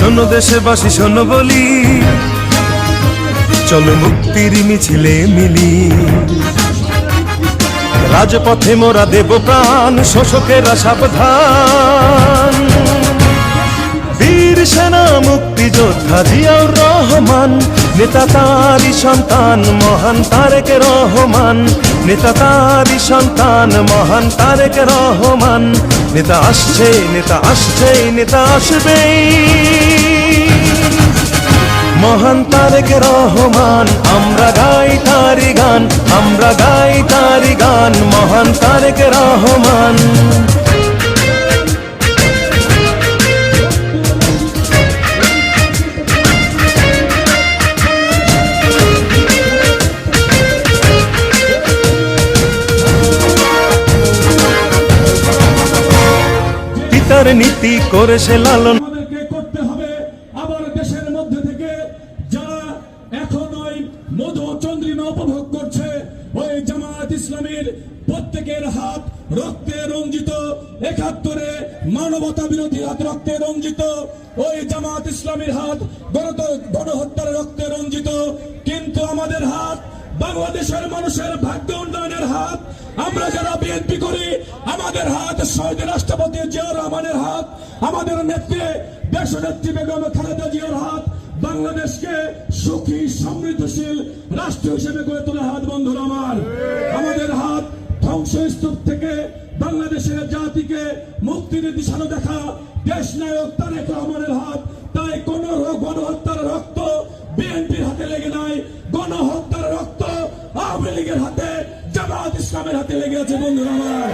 শোনো দেশবাসী শোনো বলি, চলো মুক্তির মিছিলে মিলি। রাজপথে মোরা দেব প্রাণ, শোষকেরা সাবধান। বীর সেনা মুক্তিযোদ্ধা জিয়াউর রহমান, নেতা তারই সন্তান মহান তারেক রহমান। নেতা তারই সন্তান মহান তারেক রহমান। নেতা আসছে, নেতা আসছে, নেতা আসবেই, মহান তারেক রহমান। আমরা গাই তারি গান, আমরা গাই তারি গান, মহান তারেক রহমান। পিতার নীতি করে সে লালন। আমাদেরকে করতে হবে আবার দেশের মধ্যে থেকে যারা এখন ওই মধু চন্দ্রিমা উপভোগ করছে, ওই জামায়াত ইসলামীর প্রত্যেকের হাত রক্তে রঞ্জিত, ৭১-এ মানবতা বিরোধী হাত রক্তে রঞ্জিত, ওই জামায়াত ইসলামীর হাত গণহত্যার রক্তে রঞ্জিত। কিন্তু আমাদের হাত বাংলাদেশের মানুষের ভাগ্য উন্নয়নের হাত। আমরা যারা বিএনপি করি, আমাদের হাত শহীদ রাষ্ট্রপতি জিয়াউর রহমানের হাত, আমাদের নেত্রী দেশনেত্রী বেগম খালেদা জিয়ার হাত, বাংলাদেশকে সুখী সমৃদ্ধশীল রাষ্ট্র হিসেবে গড়ে তোলার হাত। বন্ধুরা আমার, আমাদের হাত ধ্বংসস্তূপ থেকে বাংলাদেশের জাতিকে মুক্তির দিশানো দেখা দেশ নায়ক তারেক রহমানের হাত। তাই কোন গণহত্যার রক্ত বিএনপির হাতে লেগে নাই, গণহত্যার রক্ত আওয়ামী লীগের হাতে, জামায়াত ইসলামের হাতে লেগে আছে। বন্ধুরা আমার,